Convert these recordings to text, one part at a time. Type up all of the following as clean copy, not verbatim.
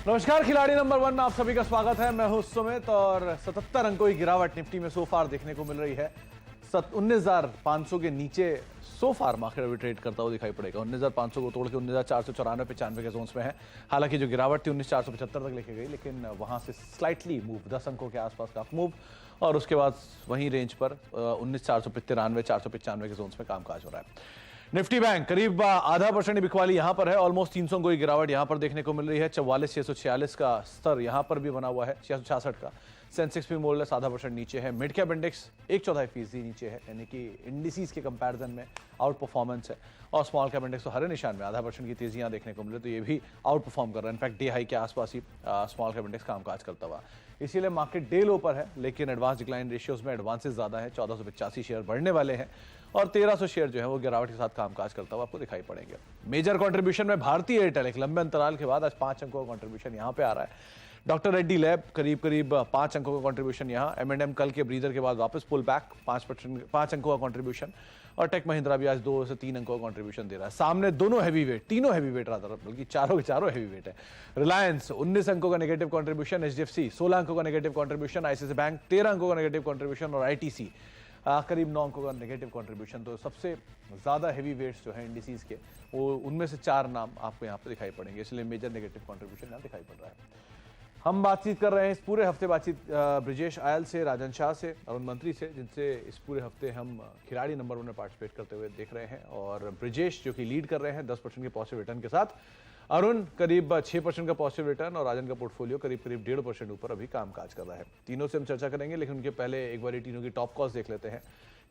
नमस्कार, खिलाड़ी नंबर 1 में आप सभी का स्वागत है। मैं हूं सुमित और 77 अंकों की गिरावट निफ्टी में सोफार देखने को मिल रही है। 19,500 के नीचे सोफार मार्केट अभी ट्रेड करता हुआ दिखाई पड़ेगा। 19,500 को तोड़ के 19,494-95 के जोन्स में है। हालांकि जो गिरावट थी 19,475 तक लेके गई, लेकिन वहां से स्लाइटली मूव 10 अंकों के आसपास का मूव और उसके बाद वहीं रेंज पर 19,493-495 के जोन्स में कामकाज हो रहा है। निफ्टी बैंक करीब आधा % बिकवाली यहां पर है। ऑलमोस्ट 300 अंकों की गिरावट यहां पर देखने को मिल रही है। 44,646 का स्तर यहां पर भी बना हुआ है, 666 का। सेंसेक्स भी मोल आधा % नीचे है। मिड कैप इंडेक्स 1/4% नीचे है, यानी कि इंडिसीज के कंपैरिजन में आउट परफॉर्मेंस है। और स्मॉल कैप इंडेक्स तो हरे निशान में आधा % की तेजियां देखने को मिल रही है, तो ये भी आउट परफॉर्म कर रहा है। इनफैक्ट डे हाई के आसपास ही स्मॉल कैप इंडेक्स कामकाज करता हुआ, इसीलिए मार्केट डे लो पर है। लेकिन एडवांस डिक्लाइन रेशियोज में एडवांसेस ज्यादा है। 1485 शेयर बढ़ने वाले हैं और 1300 शेयर जो है वो गिरावट के साथ कामकाज करता हुआ आपको दिखाई पड़ेंगे। मेजर कंट्रीब्यूशन में भारतीय एयरटेल एक लंबे अंतराल के बाद आज 5 अंकों का कंट्रीब्यूशन यहां पे आ रहा है। डॉक्टर रेड्डी लैब करीब 5 अंकों का कंट्रीब्यूशन यहां। M&M कल के ब्रीदर के बाद वापस पुल बैक 5 अंकों का कंट्रीब्यूशन। और टेक महिंद्रा भी आज 2 से 3 अंकों का कंट्रीब्यूशन दे रहा है। सामने दोनों हैवी वेट, तीनों हैवी वेट रहा, बल्कि चारों के चारों हैवी वेट है। रिलायंस 19 अंकों का नेगेटिव कंट्रीब्यूशन, HDFC 16 अंकों का नेगेटिव कंट्रीब्यूशन, ICICI बैंक 13 अंकों का नेगेटिव कंट्रीब्यूशन और ITC करीब 9 अंकों का नेगेटिव कंट्रीब्यूशन। तो सबसे ज्यादा हैवी वेट्स जो है इंडिसीज के, वो उनमें से 4 नाम आपको यहाँ पे दिखाई पड़ेंगे, इसलिए मेजर नेगेटिव कंट्रीब्यूशन यहाँ दिखाई पड़ रहा है। हम बातचीत कर रहे हैं इस पूरे हफ्ते ब्रिजेश आयल से, राजन शाह से, अरुण मंत्री से, जिनसे इस पूरे हफ्ते हम खिलाड़ी नंबर 1 में पार्टिसिपेट करते हुए देख रहे हैं। और ब्रिजेश जो कि लीड कर रहे हैं 10% के पॉजिटिव रिटर्न के साथ, अरुण करीब 6% का पॉजिटिव रिटर्न और राजन का पोर्टफोलियो करीब 1.5% ऊपर अभी कामकाज कर रहा है। तीनों से हम चर्चा करेंगे, लेकिन उनके पहले एक बार तीनों की टॉप कॉल्स देख लेते हैं,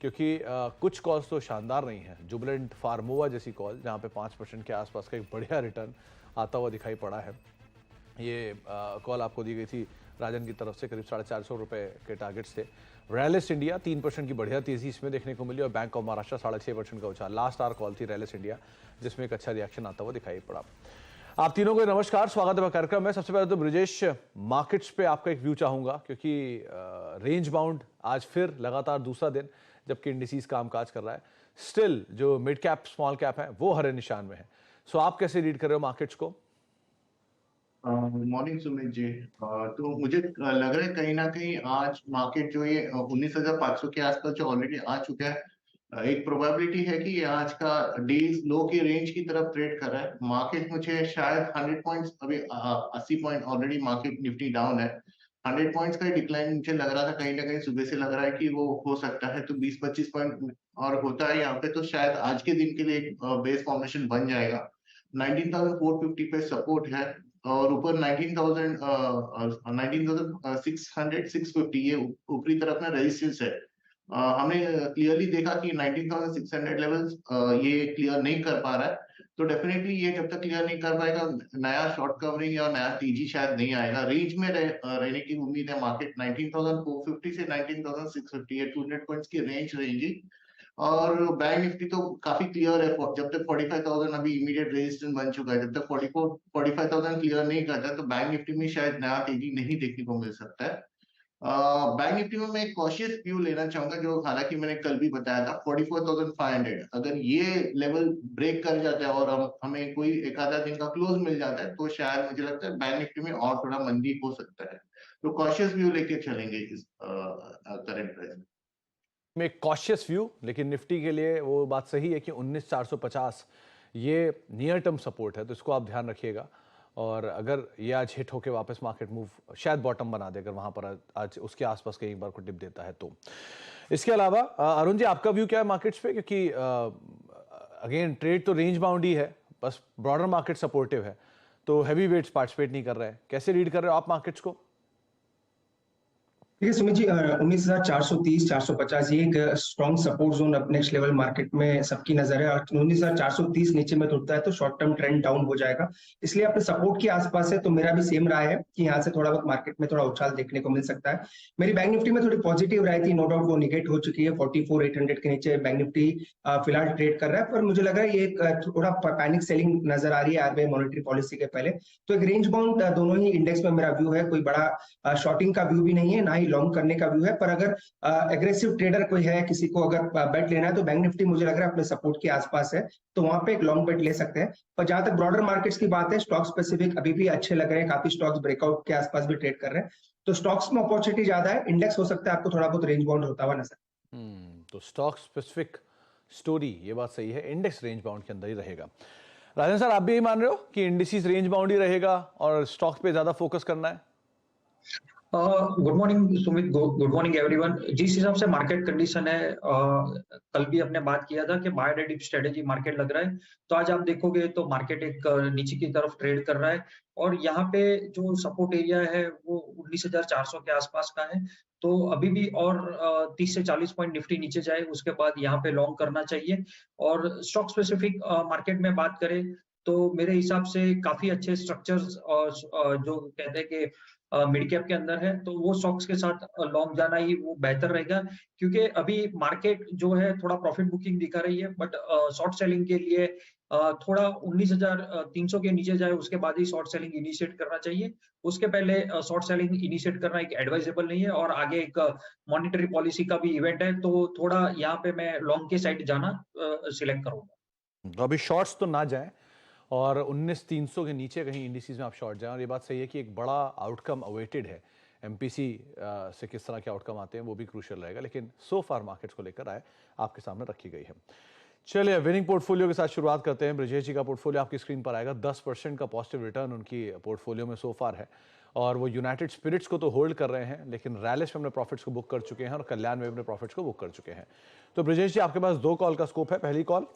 क्योंकि कुछ कॉल्स तो शानदार नहीं है। जुबिलेंट फार्मोवा जैसी कॉल, जहां पे 5% के आसपास का एक बढ़िया रिटर्न आता हुआ दिखाई पड़ा है। ये कॉल आपको दी गई थी राजन की तरफ से, करीब 450 रुपए के टारगेट से। रैलिस इंडिया 3% की बढ़िया तेजी इसमें देखने को मिली और बैंक ऑफ महाराष्ट्र 6.5% का उछाल। लास्ट आवर कॉल थी रैलिस इंडिया, जिसमें एक अच्छा रिएक्शन आता हुआ दिखाई पड़ा। आप तीनों को नमस्कार, स्वागत है कार्यक्रम में। सबसे पहले तो ब्रिजेश, मार्केट्स पे आपका एक व्यू चाहूंगा, क्योंकि रेंज बाउंड आज फिर लगातार दूसरा दिन जबकि इंडिसीज कामकाज कर रहा है। स्टिल जो मिड कैप स्मॉल कैप है वो हरे निशान में है। सो आप कैसे रीड कर रहे हो मार्केट्स को? मॉर्निंग सुमित जी। तो मुझे लग रहा है कहीं ना कहीं आज मार्केट जो ये 19,500 के आसपास जो ऑलरेडी आ चुका है, एक प्रोबेबिलिटी है कि ये आज का डेज लो की रेंज की तरफ ट्रेड कर रहा है। मार्केट मुझे शायद 100 पॉइंट्स, अभी 80 point already market Nifty down है। 100 पॉइंट्स का डिक्लाइन मुझे लग रहा था, कहीं ना कहीं सुबह से लग रहा है कि वो हो सकता है, तो 20-25 पॉइंट और होता है यहाँ पे, तो शायद आज के दिन के लिए एक बेस फॉर्मेशन बन जाएगा। 19,450 पे सपोर्ट है और ऊपर 19,600 650 ये ऊपरी तरफ में रेजिस्टेंस है। हमने क्लियरली देखा कि 19,600 लेवल्स ये क्लियर नहीं कर पा रहा है, तो डेफिनेटली ये जब तक क्लियर नहीं कर पाएगा, नया शॉर्ट कवरिंग या नया तेजी शायद नहीं आएगा। रेंज में रहने की उम्मीद है मार्केट 19,450 से 19,650, ये 200 पॉइंट्स की रेंज रहेगी। और बैंक निफ्टी तो काफी क्लियर है, जब तक 45,000 अभी इमीडिएट रेजिस्टेंस बन चुका है, जब तक 45,000 क्लियर नहीं करता है तो बैंक निफ्टी में शायद नया तेजी नहीं देखने को मिल सकता है। बैंक निफ्टी में मैं एक कॉशियस व्यू लेना चाहूंगा, जो हालांकि मैंने कल भी बताया था, 44,500 अगर ये लेवल ब्रेक कर जाता है और हमें कोई एक आधा दिन का क्लोज मिल जाता है, तो शायद मुझे लगता है बैंक निफ्टी में और थोड़ा मंदी हो सकता है। तो कॉशियस व्यू लेके चलेंगे इस करंट प्राइस में। एक कॉशियस व्यू, लेकिन निफ्टी के लिए वो बात सही है कि 19,450 ये नियर टर्म सपोर्ट है, तो इसको आप ध्यान रखिएगा। और अगर ये आज हिट होके वापस मार्केट मूव शायद बॉटम बना दे, अगर वहां पर आज उसके आसपास कहीं एक बार को डिप देता है तो। इसके अलावा अरुण जी, आपका व्यू क्या है मार्केट्स पे? क्योंकि अगेन ट्रेड तो रेंज बाउंड ही है, बस ब्रॉडर मार्केट सपोर्टिव है, तो हैवी वेट्स पार्टिसिपेट नहीं कर रहे हैं। कैसे रीड कर रहे हो आप मार्केट्स को? ठीक है सुमित जी, 19,430 450 ये एक स्ट्रॉन्ग सपोर्ट जोन अब नेक्स्ट लेवल मार्केट में सबकी नजर है। 19,430 नीचे में टूटता है तो शॉर्ट टर्म ट्रेंड डाउन हो जाएगा, इसलिए अपने सपोर्ट के आसपास है। तो मेरा भी सेम राय है कि यहाँ से थोड़ा बहुत मार्केट में थोड़ा उछाल देखने को मिल सकता है। मेरी बैंक निफ्टी में थोड़ी पॉजिटिव राय थी, नो डाउट वो निगेट हो चुकी है। 44,800 के नीचे बैंक निफ्टी फिलहाल ट्रेड कर रहा है, पर मुझे लग रहा है ये थोड़ा पैनिक सेलिंग नजर आ रही है आरबीआई मॉनेटरी पॉलिसी के पहले। तो एक रेंज बाउंड दोनों ही इंडेक्स में मेरा व्यू है, कोई बड़ा शॉर्टिंग का व्यू भी नहीं है, ना ही ही लॉन्ग करने का व्यू है। पर अगर एग्रेसिव ट्रेडर कोई है, किसी को अगर बेट लेना है, तो बैंक निफ्टी मुझे लग रहा है अपने सपोर्ट के आसपास है, तो वहां पे एक लॉन्ग बेट ले सकते हैं। पर जहां तक ब्रॉडर मार्केट्स की बात है, स्टॉक स्पेसिफिक अभी भी अच्छे लग रहे हैं, काफी स्टॉक्स ब्रेकआउट के आसपास भी ट्रेड कर रहे हैं, तो स्टॉक्स में अपॉर्चुनिटी ज्यादा है। इंडेक्स हो सकता है आपको थोड़ा बहुत रेंज बाउंड होता हुआ नजर। तो स्टॉक स्पेसिफिक स्टोरी, ये बात सही है, इंडेक्स रेंज बाउंड के अंदर ही रहेगा। राजन सर, आप भी यही मान रहे हो कि इंडिसेस रेंज बाउंड ही रहेगा और स्टॉक्स पे ज्यादा फोकस करना है? Good morning Sumit, good morning everyone. जिस हिसाब से मार्केट कंडीशन है, कल भी हमने बात किया था कि buy the dip strategy market लग रहा है, तो आज आप देखोगे तो मार्केट एक नीचे की तरफ ट्रेड कर रहा है और यहाँ पे जो सपोर्ट एरिया है वो 19,400 के आसपास का है। तो अभी भी और 30 से 40 पॉइंट निफ्टी नीचे जाए उसके बाद यहाँ पे लॉन्ग करना चाहिए। और स्टॉक स्पेसिफिक मार्केट में बात करें तो मेरे हिसाब से काफी अच्छे स्ट्रक्चर्स और जो कहते हैं कि मिड कैप के अंदर है, तो वो स्टॉक्स के साथ लॉन्ग जाना ही वो बेहतर रहेगा, क्योंकि अभी मार्केट जो है थोड़ा प्रॉफिट बुकिंग दिखा रही है, बट शॉर्ट सेलिंग के लिए थोड़ा 19,300 के नीचे जाए उसके बाद ही शॉर्ट सेलिंग इनिशिएट करना चाहिए। उसके पहले शॉर्ट सेलिंग इनिशिएट करना एक एडवाइजेबल नहीं है और आगे एक मॉनेटरी पॉलिसी का भी इवेंट है, तो थोड़ा यहाँ पे मैं लॉन्ग के साइड जाना सिलेक्ट करूंगा। तो अभी शॉर्ट्स तो ना जाएं और 19,300 के नीचे कहीं इंडिसेस में आप शॉर्ट जाएं, और ये बात सही है कि एक बड़ा आउटकम अवेटेड है। एमपीसी से किस तरह के आउटकम आते हैं वो भी क्रूशियल रहेगा, लेकिन सो फार मार्केट्स को लेकर आए आपके सामने रखी गई है। चलिए विनिंग पोर्टफोलियो के साथ शुरुआत करते हैं। ब्रजेश जी का पोर्टफोलियो आपकी स्क्रीन पर आएगा। 10% का पॉजिटिव रिटर्न उनकी पोर्टफोलियो में सो फार है और वो यूनाइटेड स्पिरिट्स को तो होल्ड कर रहे हैं, लेकिन रैलिस में अपने प्रॉफिट्स को बुक कर चुके हैं और कल्याण में अपने प्रॉफिट्स को बुक कर चुके हैं। तो ब्रजेश जी, आपके पास 2 कॉल का स्कोप है। पहली कॉल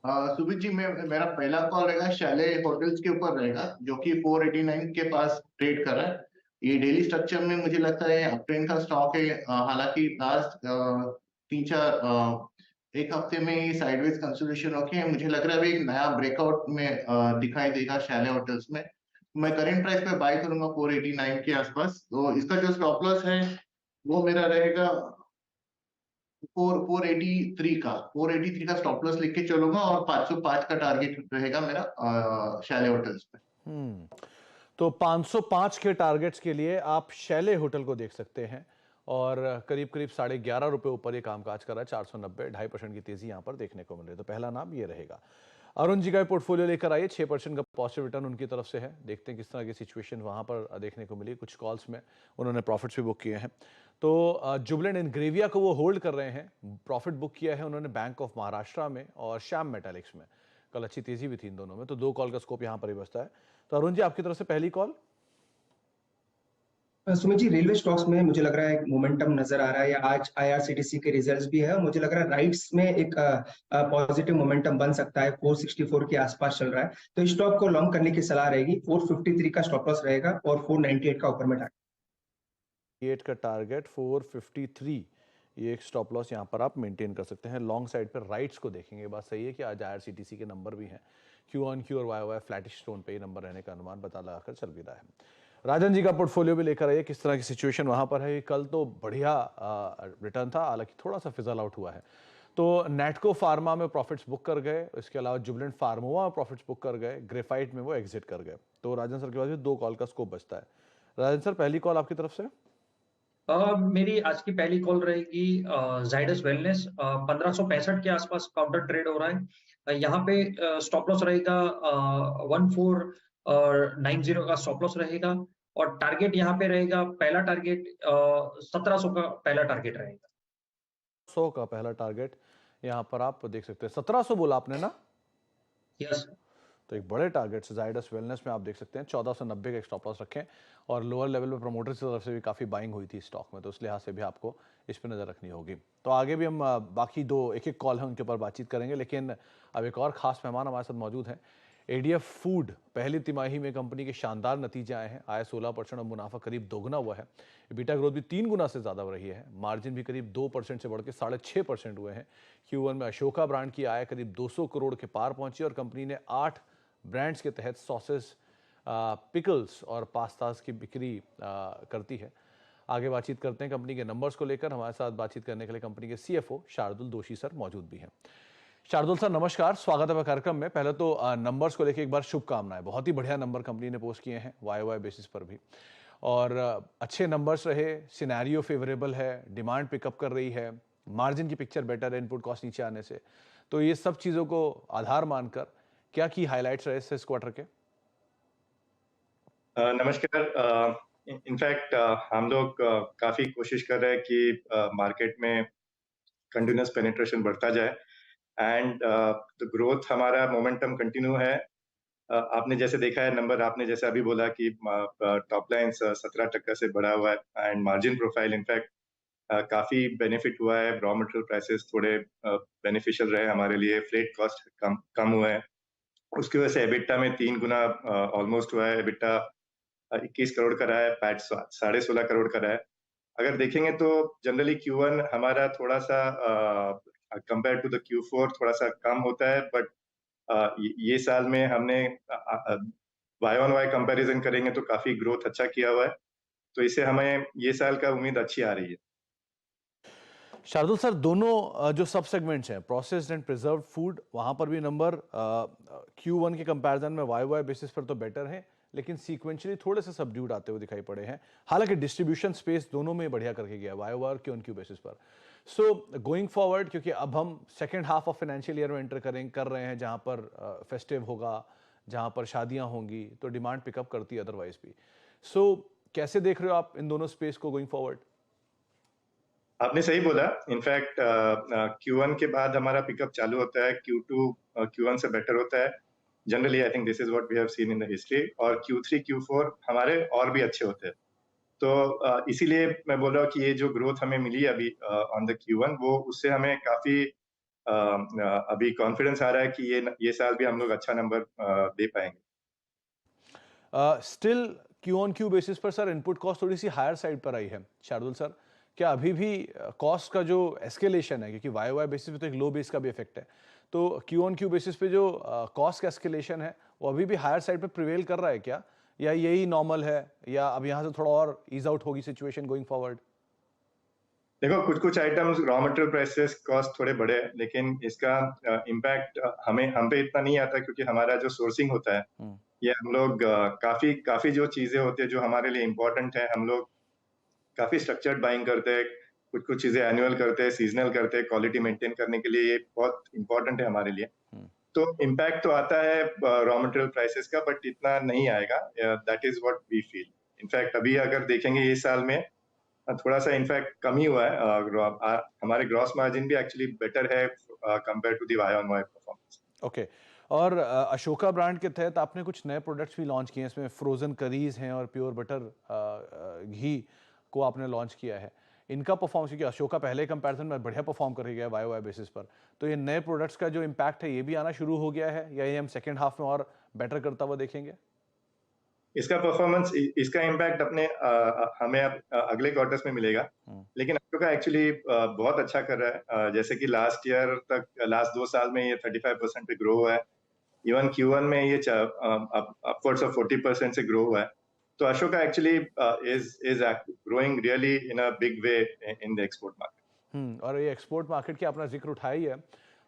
सुमित जी, मेरा पहला कॉल रहेगा शैले होटल्स के ऊपर रहेगा, जो कि 489 के पास ट्रेड कर रहा है। ये डेली स्ट्रक्चर में मुझे लगता है अपट्रेंड का स्टॉक है। हालांकि लास्ट 1 हफ्ते में ये साइडवेज कंसोलिडेशन होके मुझे लग रहा है अभी एक नया ब्रेकआउट में दिखाई देगा शैले होटल्स में। मैं करंट प्राइस पे बाय करूंगा 489 के आसपास। तो इसका जो स्टॉप लॉस है वो मेरा रहेगा 483 का स्टॉप लॉस लिख के चलूंगा और 505 का टारगेट रहेगा मेरा शैले होटल्स पे। तो 505 के टारगेट्स के लिए आप शैले होटल को देख सकते हैं और करीब करीब 11.5 रुपए ऊपर ये कामकाज कर रहा है। 490, 2.5% की तेजी यहां पर देखने को मिल रही है। तो पहला नाम ये रहेगा। अरुण जी का पोर्टफोलियो लेकर आइए। 6% का पॉजिटिव रिटर्न उनकी तरफ से है। देखते हैं किस तरह की सिचुएशन वहां पर देखने को मिली। कुछ कॉल्स में उन्होंने प्रॉफिट्स भी बुक किए हैं। तो जुबिलेंट इंग्रेविया को वो होल्ड कर रहे हैं। प्रॉफिट बुक किया है उन्होंने बैंक ऑफ महाराष्ट्र में और श्याम मेटालिक्स में। कल अच्छी तेजी भी थी इन दोनों में। तो 2 कॉल का स्कोप यहाँ पर ही बचता है। तो अरुण जी, आपकी तरफ से पहली call. Sumit ji, railway stocks में मुझे लग रहा है मोमेंटम नजर आ रहा है। आज आईआरसीटीसी के रिजल्ट्स भी है और मुझे लग रहा है राइट्स में एक पॉजिटिव मोमेंटम बन सकता है। 464 के आसपास चल रहा है, तो इस स्टॉक को लॉन्ग करने की सलाह रहेगी। 453 का स्टॉप लॉस रहेगा और 498 का ऊपर में टारगेट। 8 का टारगेट 453, ये एक स्टॉप लॉस यहाँ पर आप मेंटेन कर सकते हैं। लॉन्ग साइड पर राइट्स को देखेंगे। बात सही है कि आज आईआरसीटीसी के नंबर भी हैं। क्यू ऑन क्यू और वाई वाई फ्लैटिश टोन पे ये नंबर रहने का अनुमान पता लगाकर चल भी रहा है। राजन जी का पोर्टफोलियो भी लेकर आइए। किस तरह की सिचुएशन वहां पर है? कल तो बढ़िया रिटर्न था, हालांकि थोड़ा सा फिजल आउट हुआ है। तो नेटको फार्मा में प्रॉफिट्स बुक कर गए, इसके अलावा जुबिलेंट फार्मोवा में प्रॉफिट्स बुक कर गए, ग्रेफाइट में वो एग्जिट कर गए। तो राजन सर के पास भी 2 कॉल का स्कोप बचता है। राजन सर, पहली कॉल आपकी तरफ से। मेरी आज की पहली कॉल रहेगी जाइडस वेलनेस। 1565 के आसपास काउंटर ट्रेड हो रहा है। यहाँ पे स्टॉप लॉस रहेगा 1490 का स्टॉप लॉस रहेगा और टारगेट यहाँ पे रहेगा, पहला टारगेट 1700 का पहला टारगेट रहेगा। 100 का पहला टारगेट यहाँ पर आप देख सकते हैं। 1700 बोला आपने ना? यस। तो एक बड़े टारगेट से जाइडस वेलनेस में आप देख सकते हैं 1490 का एक स्टॉप लॉस रखें और लोअर लेवल में प्रमोटर्स की तरफ से भी काफ़ी बाइंग हुई थी स्टॉक में, तो उस लिहाज से भी आपको इस पर नज़र रखनी होगी। तो आगे भी हम बाकी 2 एक कॉल है उनके ऊपर बातचीत करेंगे, लेकिन अब एक और खास मेहमान हमारे साथ मौजूद हैं। एडीएफ फूड, पहली तिमाही में कंपनी के शानदार नतीजे आए हैं। आय 16% और मुनाफा करीब दोगुना हुआ है। बीटा ग्रोथ भी 3 गुना से ज़्यादा हो रही है। मार्जिन भी करीब 2% से बढ़ के 6.5% हुए हैं। Q1 में अशोका ब्रांड की आय करीब 200 करोड़ के पार पहुंची और कंपनी ने 8 ब्रांड्स के तहत सॉसेस, पिकल्स और पास्तास की बिक्री करती है। आगे बातचीत करते हैं कंपनी के नंबर्स को लेकर। हमारे साथ बातचीत करने के लिए कंपनी के सीएफओ शार्दुल दोशी सर मौजूद भी हैं। शार्दुल सर, नमस्कार, स्वागत है कार्यक्रम में। पहले तो नंबर्स को लेकर एक बार शुभकामनाएं। बहुत ही बढ़िया नंबर कंपनी ने पोस्ट किए हैं वाई बेसिस पर भी। और अच्छे नंबर्स रहे, सिनेरियो फेवरेबल है, डिमांड पिकअप कर रही है, मार्जिन की पिक्चर बेटर है इनपुट कॉस्ट नीचे आने से। तो ये सब चीज़ों को आधार मानकर क्या की हाइलाइट्स रहे इस क्वार्टर के? नमस्कार। इनफैक्ट हम लोग काफी कोशिश कर रहे हैं कि मार्केट में कंटिन्यूस पेनिट्रेशन बढ़ता जाए एंड द ग्रोथ हमारा मोमेंटम कंटिन्यू है। आपने जैसे देखा है नंबर, आपने जैसे अभी बोला कि टॉप लाइन 17% से बढ़ा हुआ है एंड मार्जिन प्रोफाइल इनफैक्ट काफी बेनिफिट हुआ है। रॉ मटेरियल प्राइसेस थोड़े बेनिफिशियल रहे हमारे लिए, फ्रेट कॉस्ट कम हुए हैं, उसकी वजह से एबिटा में 3 गुना ऑलमोस्ट हुआ है। एबिटा 21 करोड़ का रहा है, पैट 16.5 करोड़ का रहा है। अगर देखेंगे तो जनरली Q1 हमारा थोड़ा सा कंपेयर टू द Q4 थोड़ा सा कम होता है, बट ये साल में हमने वाई ऑन वाई कंपैरिजन करेंगे तो काफी ग्रोथ अच्छा किया हुआ है, तो इससे हमें ये साल का उम्मीद अच्छी आ रही है। शार्दुल सर, दोनों जो सब सेगमेंट्स हैं, प्रोसेस्ड एंड प्रिजर्व्ड फूड, वहां पर भी नंबर Q1 के कंपैरिजन में वाई बेसिस पर तो बेटर है, लेकिन सीक्वेंशियली थोड़े से सबड्यूड आते हुए दिखाई पड़े हैं। हालांकि डिस्ट्रीब्यूशन स्पेस दोनों में बढ़िया करके गया वाई और Q1Q बेसिस पर। सो गोइंग फॉरवर्ड, क्योंकि अब हम second half of financial year में एंटर कर रहे हैं, जहां पर फेस्टिव होगा, जहां पर शादियां होंगी, तो डिमांड पिकअप करती है अदरवाइज भी। सो कैसे देख रहे हो आप इन दोनों स्पेस को गोइंग फॉरवर्ड? आपने सही बोला। इनफैक्ट Q1 के बाद हमारा पिकअप चालू होता है, Q2 Q1 से बेटर होता है generally. I think this is what we have seen in the history. और Q3 Q4 हमारे और भी अच्छे होते हैं। तो इसीलिए मैं बोल रहा हूँ कि ये जो ग्रोथ हमें मिली अभी ऑन द Q1, वो उससे हमें काफी अभी कॉन्फिडेंस आ रहा है कि ये साल भी हम लोग अच्छा नंबर दे पाएंगे। स्टिल Q1Q बेसिस पर सर इनपुट कॉस्ट थोड़ी सी हायर साइड पर आई है। शार्दुल सर, क्या अभी भी कॉस्ट का जो एस्केलेशन है, क्योंकि वाई बेसिस पे तो एक लो बेस का भी इफेक्ट है, तो Q1Q बेसिस पे जो कॉस्ट का एस्केलेशन है वो अभी भी हायर साइड पे प्रिवेल कर रहा है क्या, या यही नॉर्मल है, या अब यहाँ से थोड़ा और ईज आउट होगी सिचुएशन गोइंग फॉरवर्ड? देखो, कुछ items raw material prices cost थोड़े बढ़े हैं, लेकिन इसका इम्पैक्ट हम पे इतना नहीं आता, क्योंकि हमारा जो सोर्सिंग होता है ये हम लोग काफी जो चीजें होती है जो हमारे लिए इम्पोर्टेंट है, हम लोग काफी स्ट्रक्चर्ड बाइंग करते हैं। कुछ चीजें एनुअल करते हैं, सीजनल करते हैं, क्वालिटी मेंटेन करने के लिए ये बहुत इंपॉर्टेंट है हमारे लिए। तो इम्पैक्ट तो आता है रॉ मटेरियल प्राइसेस का, बट इतना नहीं आएगा। That is what we feel. In fact अभी अगर देखेंगे ये साल में थोड़ा सा इनफैक्ट कम ही हुआ है। हमारे ग्रॉस मार्जिन भी एक्चुअली बेटर है compare to the Y on Y performance. Okay. और अशोका ब्रांड के तहत आपने कुछ नए प्रोडक्ट्स भी लॉन्च किए हैं, इसमें फ्रोजन करीज हैं और प्योर बटर घी को आपने लॉन्च किया है। इनका परफॉर्मेंस, क्योंकि अशोका पहले कंपैरिजन में बढ़िया परफॉर्म कर गया वाई बेसिस पर, तो ये नए प्रोडक्ट्स का जो इम्पैक्ट है ये भी आना शुरू हो गया है, या ये हम सेकेंड हाफ में और बेटर करता हुआ देखेंगे? इसका परफॉर्मेंस, इसका इम्पैक्ट अपने हमें अब अगले क्वार्टर्स में मिलेगा, लेकिन अशोका एक्चुअली बहुत अच्छा कर रहा है। जैसे कि लास्ट ईयर तक, लास्ट 2 साल में ये 35% पे ग्रो हुआ है। इवन Q1 में ये अपवर्ड्स ऑफ 40% से ग्रो हुआ है। तो Ashoka actually is growing really in a big way in the export market. और ये एक्सपोर्ट मार्केट की आपने जिक्र उठाई है,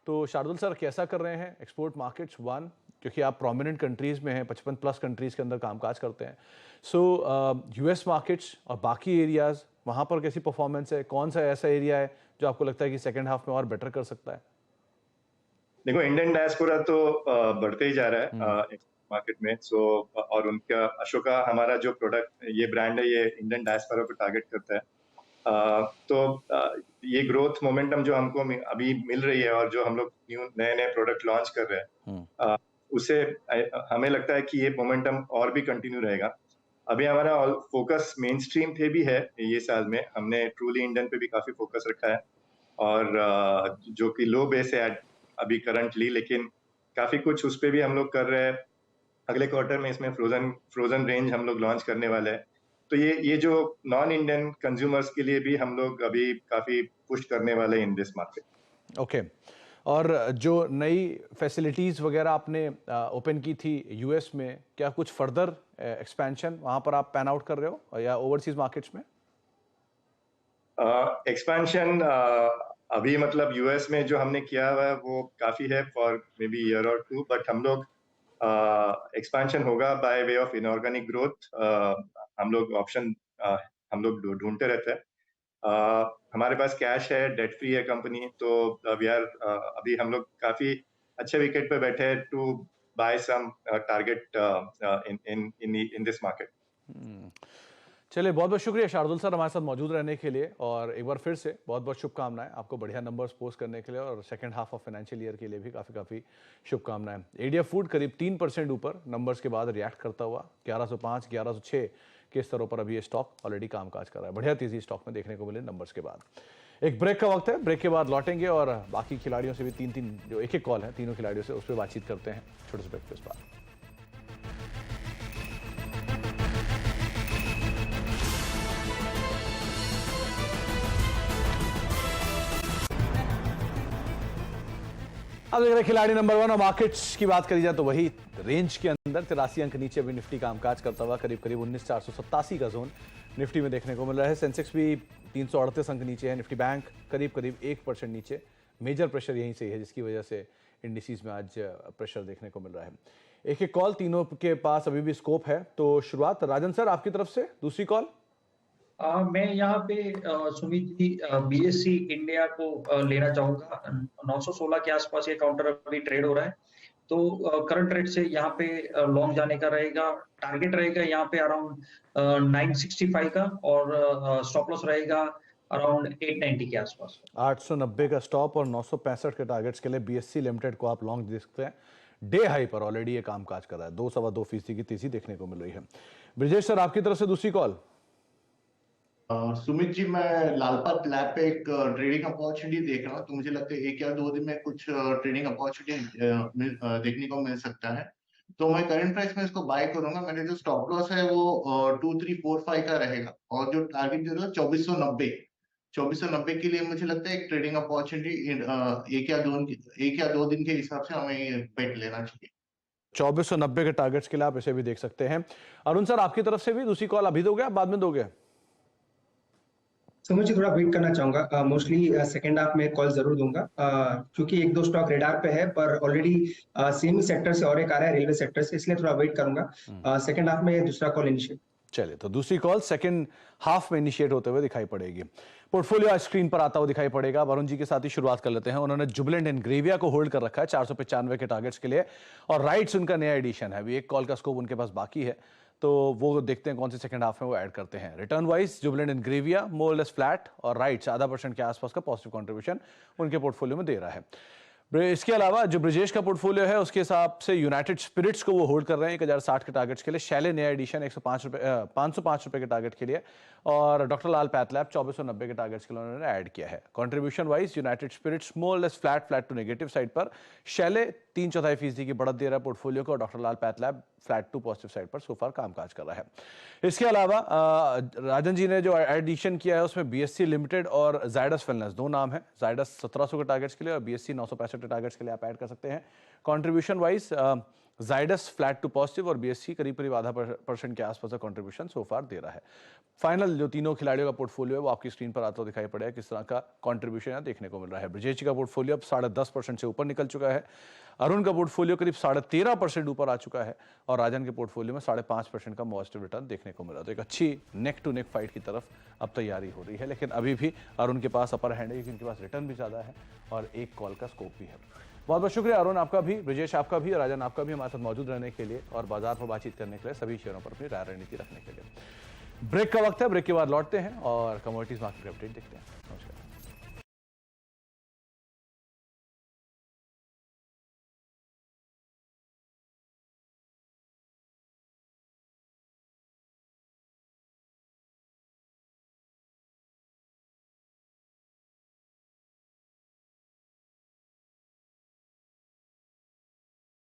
तो शार्दुल सर कैसा कर रहे हैं एक्सपोर्ट मार्केट्स? वन, क्योंकि आप प्रोमिनेंट कंट्रीज में हैं, 55+ कंट्रीज के अंदर कामकाज करते हैं। सो US मार्केट्स और बाकी एरियाज, वहां पर कैसी परफॉर्मेंस है? कौन सा ऐसा एरिया है जो आपको लगता है कि सेकेंड हाफ में और बेटर कर सकता है? देखो, इंडियन डायस्पोरा तो बढ़ते ही जा रहा है मार्केट में। सो और उनका अशोका, हमारा जो प्रोडक्ट, ये ब्रांड है, ये इंडियन डायस्पोरा को टारगेट करता है। तो ये ग्रोथ मोमेंटम जो हमको अभी मिल रही है और जो हम लोग नए प्रोडक्ट लॉन्च कर रहे हैं, उससे हमें लगता है कि ये मोमेंटम और भी कंटिन्यू रहेगा। अभी हमारा फोकस मेन स्ट्रीम पे भी है। ये साल में हमने ट्रूली इंडियन पे भी काफी फोकस रखा है, और जो कि लो बेस है अभी करंटली, लेकिन काफी कुछ उस पे भी हम लोग कर रहे हैं। अगले क्वार्टर में इसमें फ्रोजन रेंज हम लोग लॉन्च करने वाले हैं। तो ये जो नॉन इंडियन कंज्यूमर्स के लिए भी हम लोग अभी काफी पुश करने वाले हैं इन दिस मार्केट। ओके। और जो नई फैसिलिटीज वगैरह आपने ओपन की थी US में, क्या कुछ फर्दर एक्सपेंशन वहां पर आप पैन आउट कर रहे हो, या ओवरसीज मार्केट्स में? एक्सपेंशन अभी मतलब US में जो हमने किया हुआ है वो काफी है फॉर मे बी ईयर और 2, बट हम लोग एक्सपेंशन होगा by way of inorganic growth. हम लोग ऑप्शन हम लोग ढूंढते रहते हैं। हमारे पास कैश है, डेट फ्री है कंपनी, तो वी आर अभी हम लोग काफी अच्छे विकेट पे बैठे हैं to buy some target in this market. चलिए, बहुत बहुत शुक्रिया शार्दुल सर हमारे साथ मौजूद रहने के लिए, और एक बार फिर से बहुत बहुत शुभकामनाएं आपको बढ़िया नंबर्स पोस्ट करने के लिए, और second half of financial year के लिए भी काफ़ी शुभकामनाएं। एडीएफ फूड करीब 3% ऊपर नंबर्स के बाद रिएक्ट करता हुआ 1105 1106 के स्तरों पर अभी ये स्टॉक ऑलरेडी कामकाज कर रहा है। बढ़िया तेजी स्टॉक में देखने को मिले नंबर्स के बाद। एक ब्रेक का वक्त है, ब्रेक के बाद लौटेंगे और बाकी खिलाड़ियों से भी तीन जो एक कॉल है तीनों खिलाड़ियों से, उस पर बातचीत करते हैं छोटे से ब्रेक के बाद। अब देख रहे खिलाड़ी नंबर 1 और मार्केट्स की बात करी जाए तो वही रेंज के अंदर 83 अंक नीचे भी निफ्टी कामकाज करता हुआ करीब 19,487 का जोन निफ्टी में देखने को मिल रहा है। सेंसेक्स भी 338 अंक नीचे है, निफ्टी बैंक करीब 1% नीचे। मेजर प्रेशर यहीं से है जिसकी वजह से इंडिसेस में आज प्रेशर देखने को मिल रहा है। एक कॉल तीनों के पास अभी भी स्कोप है, तो शुरुआत राजन सर आपकी तरफ से दूसरी कॉल। मैं यहाँ पे सुमित जी बीएससी इंडिया को लेना चाहूंगा। 916 के आसपास ये काउंटर अभी ट्रेड हो रहा है, तो करंट रेट से यहाँ पे लॉन्ग जाने का रहेगा। टारगेट रहेगा यहाँ पे अराउंड 965 का, और स्टॉप लॉस रहेगा अराउंड 890 के आसपास। 890 का स्टॉप और 965 के टारगेट्स के लिए बीएससी लिमिटेड को आप लॉन्ग देख सकते हैं। डे हाई पर ऑलरेडी ये कामकाज कर रहा है, 2.25% की तेजी देखने को मिल रही है। ब्रिजेश सर आपकी तरफ से दूसरी कॉल। सुमित जी, मैं लालपात लैब पे एक ट्रेडिंग अपॉर्चुनिटी देख रहा हूँ, तो मुझे लगता है 1 या 2 दिन में कुछ ट्रेडिंग अपॉर्चुनिटी देखने को मिल सकता है, तो मैं करंट प्राइस में इसको बाय करूंगा। मेरे जो स्टॉप लॉस है वो 2345 का रहेगा, और जो टारगेट जो है 2490 के लिए मुझे लगता है एक ट्रेडिंग अपॉर्चुनिटी 1 या 2 दिन के हिसाब से हमें ये बेट लेना चाहिए। 2490 के टारगेट्स के लिए आप इसे भी देख सकते हैं। अरुण सर आपकी तरफ से भी दूसरी कॉल अभी दोगे, बाद में दोगे? तो मुझे थोड़ा वेट करना चाहूंगा। मोस्टली सेकंड हाफ में कॉल जरूर दूंगा, क्योंकि 1-2 स्टॉक रेडार पे है, पर ऑलरेडी सेम सेक्टर से और एक आ रहा है रेलवे सेक्टर से, इसलिए थोड़ा वेट करूंगा। सेकंड हाफ में दूसरा कॉल इनिशिएट। चलिए, तो दूसरी कॉल सेकंड हाफ में इनिशिएट होते हुए दिखाई पड़ेगी। पोर्टफोलियो आज स्क्रीन पर आता हुआ दिखाई पड़ेगा। वरुण जी के साथ ही शुरुआत कर लेते हैं। उन्होंने जुबिलेंट इंग्रेविया को होल्ड कर रखा है 495 के टारगेट्स के लिए, और राइट्स उनका नया एडिशन है। अभी एक कॉल का स्कोप उनके पास बाकी है, तो वो देखते हैं कौन से सेकंड हाफ में वो ऐड करते हैं। रिटर्न वाइज जुबिलेंट इंग्रेविया मोर लेस फ्लैट, और राइट्स 0.5% के आसपास का पॉजिटिव कंट्रीब्यूशन उनके पोर्टफोलियो में दे रहा है। इसके अलावा जो ब्रिजेश का पोर्टफोलियो है उसके हिसाब से यूनाइटेड स्पिरिट्स को वो होल्ड कर रहे हैं 1060 के टारगेट्स के लिए। शैले नया एडिशन 505 रुपए के टारगेट के लिए, और डॉक्टर लाल पैथलैब 2490 के टारगेट्स के लिए उन्होंने ऐड किया है। Contribution wise United Spirits more less flat to negative side पर, शैले 3/4% की बढ़त दे रहा है पोर्टफोलियो को, और doctor Lal PathLab flat to positive side पर सोफार कामकाज कर रहा है। इसके अलावा राजन जी ने जो एडिशन किया है उसमें बीएससी लिमिटेड और जायडस वेलनेस 2 नाम है। जायडस 1700 के टारगेट्स के लिए और बीएससी 965 के टारगेट्स के लिए आप ऐड कर सकते हैं। Contribution wise Zydus flat to positive और बीएससी करीब 0.5% के आसपास का कंट्रीब्यूशन सो फार दे रहा है। फाइनल जो तीनों खिलाड़ियों का पोर्टफोलियो है वो आपकी स्क्रीन पर आता हुआ दिखाई पड़ेगा, किस तरह का कंट्रीब्यूशन है देखने को मिल रहा है। ब्रिजेश जी का पोर्टफोलियो अब 10.5% से ऊपर निकल चुका है। अरुण का पोर्टफोलियो करीब 13.5% ऊपर आ चुका है, और राजन के पोर्टफोलियो में 5.5% का पॉजिटिव रिटर्न देखने को मिला। तो एक अच्छी नेक टू नेक फाइट की तरफ अब तैयारी हो रही है, लेकिन अभी भी अरुण के पास अपर हैंड है क्योंकि उनके पास रिटर्न भी ज़्यादा है और एक कॉल का स्कोप भी है। बहुत बहुत शुक्रिया अरुण आपका भी, ब्रिजेश आपका भी, राजन आपका भी हमारे साथ मौजूद रहने के लिए और बाजार पर बातचीत करने के लिए, सभी शेयरों पर अपनी राय रणनीति रखने के लिए। ब्रेक का वक्त है, ब्रेक के बाद लौटते हैं और कमोडिटीज मार्केट अपडेट देखते हैं।